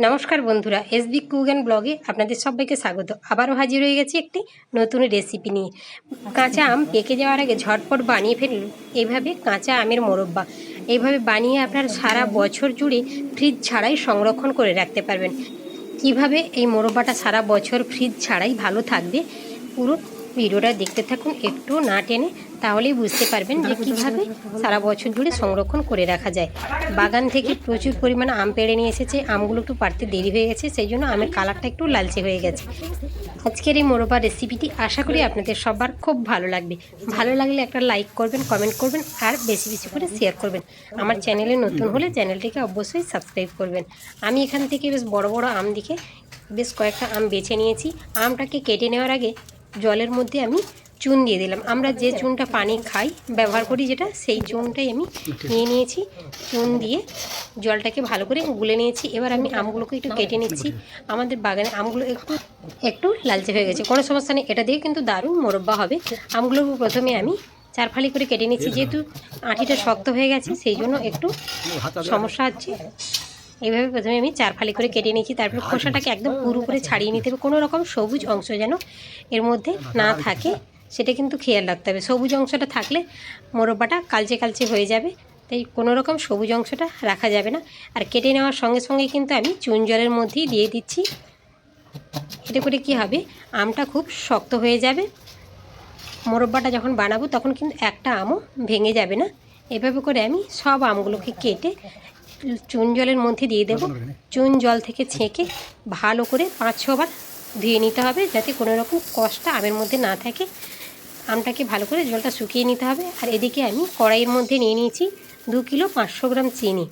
নমস্কার বন্ধুরা, SB cook and ব্লগে আপনাদের সবাইকে স্বাগত। আবারও হাজির হয়ে গেছি একটি নতুন রেসিপি নিয়ে। কাঁচা আম পেকে যাওয়ার আগে ঝটপট বানিয়ে ফেলুন এইভাবে কাঁচা আমের মোরব্বা। এইভাবে বানিয়ে আপনার সারা বছর জুড়ে ফ্রিজ ছাড়াই সংরক্ষণ করে রাখতে পারবেন। কিভাবে এই মোরব্বাটা সারা বছর ফ্রিজ ছাড়াই ভালো থাকবে, পুরো ভিডিওটা দেখতে থাকুন একটু না টেনে, তাহলেই বুঝতে পারবেন যে কীভাবে সারা বছর জুড়ে সংরক্ষণ করে রাখা যায়। বাগান থেকে প্রচুর পরিমাণে আম পেড়ে নিয়ে এসেছে, আমগুলো একটু পাড়তে দেরি হয়ে গেছে, সেই জন্য আমের কালারটা একটু লালচে হয়ে গেছে। আজকের এই মোরব্বা রেসিপিটি আশা করি আপনাদের সবার খুব ভালো লাগবে। ভালো লাগলে একটা লাইক করবেন, কমেন্ট করবেন আর বেশি বেশি করে শেয়ার করবেন। আমার চ্যানেলে নতুন হলে চ্যানেলটিকে অবশ্যই সাবস্ক্রাইব করবেন। আমি এখান থেকে বেশ বড় বড় আম দিকে বেশ কয়েকটা আম বেছে নিয়েছি। আমটাকে কেটে নেওয়ার আগে জলের মধ্যে আমি চুন দিয়ে দিলাম। আমরা যে চুনটা পানি খাই ব্যবহার করি, যেটা সেই চুনটাই আমি নিয়ে নিয়েছি। চুন দিয়ে জলটাকে ভালো করে গুলে নিয়েছি। এবার আমি আমগুলোকে একটু কেটে নিচ্ছি। আমাদের বাগানে আমগুলো একটু একটু লালচে হয়ে গেছে, কোনো সমস্যা নেই, এটা দিয়ে কিন্তু দারুণ মোরব্বা হবে। আমগুলো প্রথমে আমি 4 ফালি করে কেটে নিচ্ছি, যেহেতু আঁটিটা শক্ত হয়ে গেছে সেই জন্য একটু সমস্যা হচ্ছে। এইভাবে প্রথমে আমি 4 ফালি করে কেটে নিয়েছি। তারপর খোসাটাকে একদম পুরো করে ছাড়িয়ে নিতে হবে। কোনো রকম সবুজ অংশ যেন এর মধ্যে না থাকে সেটা কিন্তু খেয়াল রাখতে হবে। সবুজ অংশটা থাকলে মোরব্বাটা কালচে কালচে হয়ে যাবে, তাই কোনো রকম সবুজ অংশটা রাখা যাবে না। আর কেটে নেওয়ার সঙ্গে সঙ্গে কিন্তু আমি চুন জলের মধ্যেই দিয়ে দিচ্ছি। এতে করে কী হবে, আমটা খুব শক্ত হয়ে যাবে। মোরব্বাটা যখন বানাবো তখন কিন্তু একটা আমও ভেঙে যাবে না। এভাবে করে আমি সব আমগুলোকে কেটে চুন জলের মধ্যে দিয়ে দেবো। চুন জল থেকে ছেঁকে ভালো করে 5-6 বার ধুয়ে নিতে হবে, যাতে কোনো রকম কষটা আমের মধ্যে না থাকে। আমটাকে ভালো করে জলটা শুকিয়ে নিতে হবে। আর এদিকে আমি কড়াইয়ের মধ্যে নিয়ে নিয়েছি 2 কিলো 500 গ্রাম চিনি।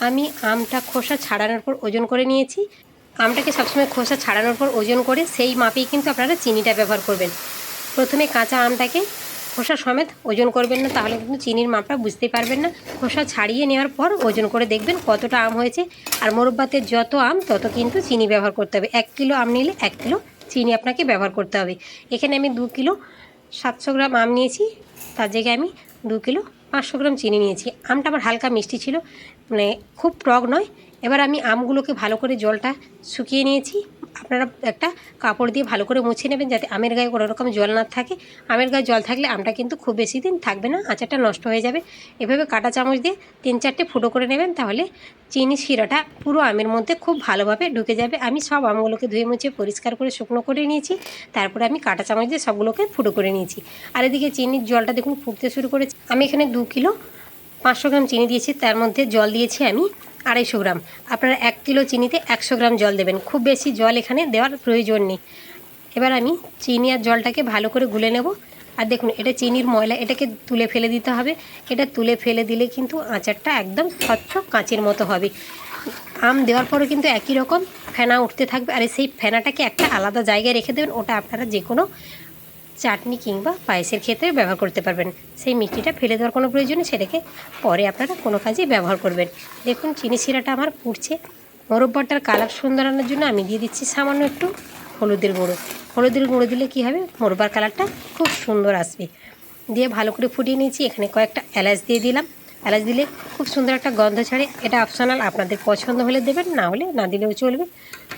আমি আমটা খোসা ছাড়ানোর পর ওজন করে নিয়েছি। আমটাকে সবসময় খোসা ছাড়ানোর পর ওজন করে সেই মাপেই কিন্তু আপনারা চিনিটা ব্যবহার করবেন। প্রথমে কাঁচা আমটাকে খোসা সমেত ওজন করবেন না, তাহলে কিন্তু চিনির মাপটা বুঝতে পারবেন না। খোসা ছাড়িয়ে নেওয়ার পর ওজন করে দেখবেন কতটা আম হয়েছে। আর মোরব্বাতে যত আম তত কিন্তু চিনি ব্যবহার করতে হবে। 1 কিলো আম নিলে 1 কিলো চিনি আপনাকে ব্যবহার করতে হবে। এখানে আমি 2 কিলো 700 গ্রাম আম নিয়েছি, তার জায়গায় আমি 2 কিলো 500 গ্রাম চিনি নিয়েছি। আমটা আমার হালকা মিষ্টি ছিল, মানে খুব টক নয়। এবার আমি আমগুলোকে ভালো করে জলটা শুকিয়ে নিয়েছি। আপনারা একটা কাপড় দিয়ে ভালো করে মুছে নেবেন, যাতে আমের গায়ে কোনো রকম জল না থাকে। আমের গায়ে জল থাকলে আমটা কিন্তু খুব বেশি দিন থাকবে না, আচারটা নষ্ট হয়ে যাবে। এভাবে কাঁটা চামচ দিয়ে 3-4টে ফুটো করে নেবেন, তাহলে চিনি শিরাটা পুরো আমের মধ্যে খুব ভালোভাবে ঢুকে যাবে। আমি সব আমগুলোকে ধুয়ে মুছে পরিষ্কার করে শুকনো করে নিয়েছি। তারপরে আমি কাঁটা চামচ দিয়ে সবগুলোকে ফুটো করে নিয়েছি। আর এদিকে চিনির জলটা দেখুন ফুটতে শুরু করেছে। আমি এখানে 2 কিলো 500 গ্রাম চিনি দিয়েছি, তার মধ্যে জল দিয়েছি আমি 250 গ্রাম। আপনারা 1 কিলো চিনিতে 100 গ্রাম জল দেবেন, খুব বেশি জল এখানে দেওয়ার প্রয়োজন নেই। এবার আমি চিনি আর জলটাকে ভালো করে গুলে নেব। আর দেখুন, এটা চিনির ময়লা, এটাকে তুলে ফেলে দিতে হবে। এটা তুলে ফেলে দিলে কিন্তু আচারটা একদম স্বচ্ছ কাঁচের মতো হবে। আম দেওয়ার পরে কিন্তু একই রকম ফেনা উঠতে থাকবে, আর সেই ফেনাটাকে একটা আলাদা জায়গায় রেখে দেবেন। ওটা আপনারা যে কোনো চাটনি কিংবা পায়েসের ক্ষেত্রে ব্যবহার করতে পারবেন। সেই মিষ্টিটা ফেলে দেওয়ার কোনো প্রয়োজন নেই, সেটাকে পরে আপনারা কোনো কাজেই ব্যবহার করবেন। দেখুন চিনি শিরাটা আমার ফুটছে। মোরব্বাটার কালার সুন্দর আনার জন্য আমি দিয়ে দিচ্ছি সামান্য একটু হলুদের গুঁড়ো। হলুদের গুঁড়ো দিলে কী হবে, মোরব্বার কালারটা খুব সুন্দর আসবে। দিয়ে ভালো করে ফুটিয়ে নিয়েছি। এখানে কয়েকটা এলাচ দিয়ে দিলাম। এলাচ দিলে খুব সুন্দর একটা গন্ধ ছাড়ে। এটা অপশনাল, আপনাদের পছন্দ হলে দেবেন, না হলে না দিলেও চলবে।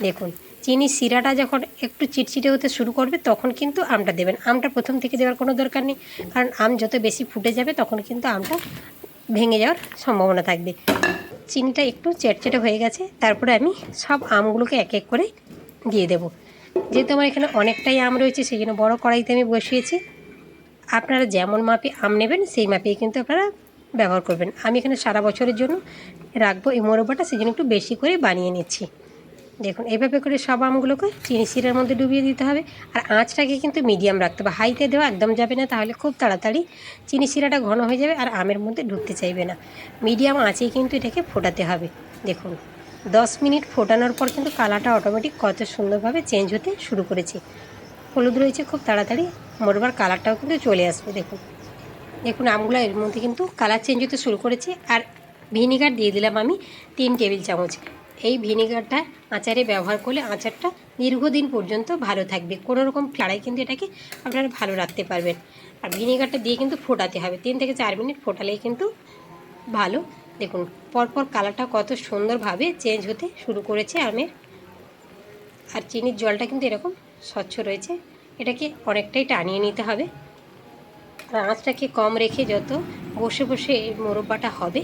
দেখুন চিনি শিরাটা যখন একটু চিটচিটে হতে শুরু করবে তখন কিন্তু আমটা দেবেন। আমটা প্রথম থেকে দেওয়ার কোনো দরকার নেই, কারণ আম যত বেশি ফুটে যাবে তখন কিন্তু আমটা ভেঙে যাওয়ার সম্ভাবনা থাকবে। চিনিটা একটু চেটচেটে হয়ে গেছে, তারপরে আমি সব আমগুলোকে এক এক করে দিয়ে দেব। যেহেতু আমার এখানে অনেকটাই আম রয়েছে, সেই জন্য বড়ো কড়াইতে আমি বসিয়েছি। আপনারা যেমন মাপে আম নেবেন সেই মাপেই কিন্তু আপনারা ব্যবহার করবেন। আমি এখানে সারা বছরের জন্য রাখবো এই মোরব্বাটা, সেই জন্য একটু বেশি করে বানিয়ে নিচ্ছি। দেখুন এইভাবে করে সব আমগুলোকে চিনি শিরার মধ্যে ডুবিয়ে দিতে হবে। আর আঁচটাকে কিন্তু মিডিয়াম রাখতে হবে, হাইতে দেওয়া একদম যাবে না, তাহলে খুব তাড়াতাড়ি চিনি শিরাটা ঘন হয়ে যাবে আর আমের মধ্যে ঢুকতে চাইবে না। মিডিয়াম আঁচেই কিন্তু এটাকে ফোটাতে হবে। দেখুন 10 মিনিট ফোটানোর পর কিন্তু কালারটা অটোমেটিক কত সুন্দরভাবে চেঞ্জ হতে শুরু করেছে। হলুদ রয়েছে, খুব তাড়াতাড়ি মোরব্বার কালারটাও কিন্তু চলে আসবে। দেখুন দেখুন আমগুলো এর মধ্যে কিন্তু কালার চেঞ্জ হতে শুরু করেছে। আর ভিনিগার দিয়ে দিলাম আমি 3 টেবিল চামচ। এই ভিনিগারটা আচারে ব্যবহার করলে আচারটা দীর্ঘদিন পর্যন্ত ভালো থাকবে। কোনো রকম ফ্লাড়াই কিন্তু এটাকে আপনারা ভালো রাখতে পারবেন। আর ভিনিগারটা দিয়ে কিন্তু ফোটাতে হবে, 3 থেকে 4 মিনিট ফোটালেই কিন্তু ভালো দেখুন পরপর কালারটা কত সুন্দরভাবে চেঞ্জ হতে শুরু করেছে আমের। আর চিনির জলটা কিন্তু এরকম স্বচ্ছ রয়েছে। এটাকে অনেকটাই টানিয়ে নিতে হবে। আর আঁচটাকে কম রেখে যত বসে বসে এই মোরব্বাটা হবে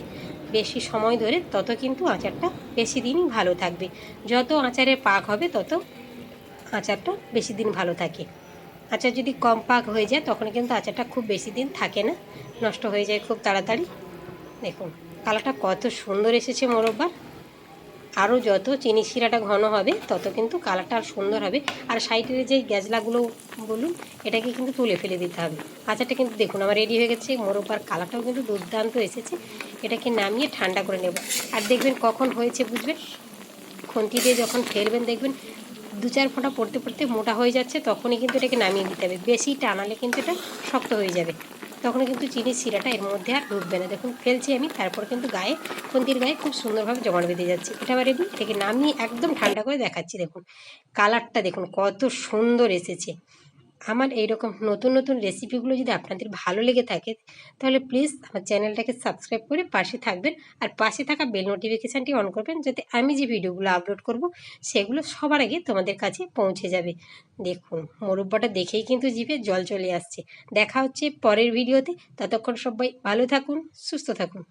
বেশি সময় ধরে, তত কিন্তু আচারটা বেশি দিনই ভালো থাকবে। যত আচারের পাক হবে তত আচারটা বেশি দিন ভালো থাকে। আচার যদি কম পাক হয়ে যায় তখন কিন্তু আচারটা খুব বেশি দিন থাকে না, নষ্ট হয়ে যায় খুব তাড়াতাড়ি। দেখুন কালারটা কত সুন্দর এসেছে মোরব্বার। আরও যত চিনি শিরাটা ঘন হবে তত কিন্তু কালারটা আর সুন্দর হবে। আর সাইডের যে গ্যাজলাগুলো বলুন এটাকে কিন্তু তুলে ফেলে দিতে হবে। আচারটা কিন্তু দেখুন আমার রেডি হয়ে গেছে। মোরব্বার কালারটাও কিন্তু দুর্দান্ত এসেছে। এটাকে নামিয়ে ঠান্ডা করে নেব। আর দেখবেন কখন হয়েছে বুঝবেন, খুন্তি দিয়ে যখন ফেলবেন দেখবেন 2-4 ফোঁটা পড়তে পড়তে মোটা হয়ে যাচ্ছে, তখনই কিন্তু এটাকে নামিয়ে দিতে হবে। বেশি টানালে কিন্তু এটা শক্ত হয়ে যাবে, তখন কিন্তু চিনির শিরাটা এর মধ্যে আর ঢুকবে না। দেখুন ফেলছি আমি, তারপর কিন্তু গায়ে খুন্তির গায়ে খুব সুন্দরভাবে জমাট বেঁধে যাচ্ছে। এটা আবার রেডি। এটাকে নামিয়ে একদম ঠান্ডা করে দেখাচ্ছি। দেখুন কালারটা দেখুন কত সুন্দর এসেছে। আমার এইরকম নতুন নতুন রেসিপিগুলো যদি আপনাদের ভালো লেগে থাকে তাহলে প্লিজ আমার চ্যানেলটাকে সাবস্ক্রাইব করে পাশে থাকবেন। আর পাশে থাকা বেল নোটিফিকেশানটি অন করবেন, যাতে আমি যে ভিডিওগুলো আপলোড করব সেগুলো সবার আগে তোমাদের কাছে পৌঁছে যাবে। দেখুন মোরব্বাটা দেখেই কিন্তু জিভে জল চলে আসছে। দেখা হচ্ছে পরের ভিডিওতে। ততক্ষণ সবাই ভালো থাকুন, সুস্থ থাকুন।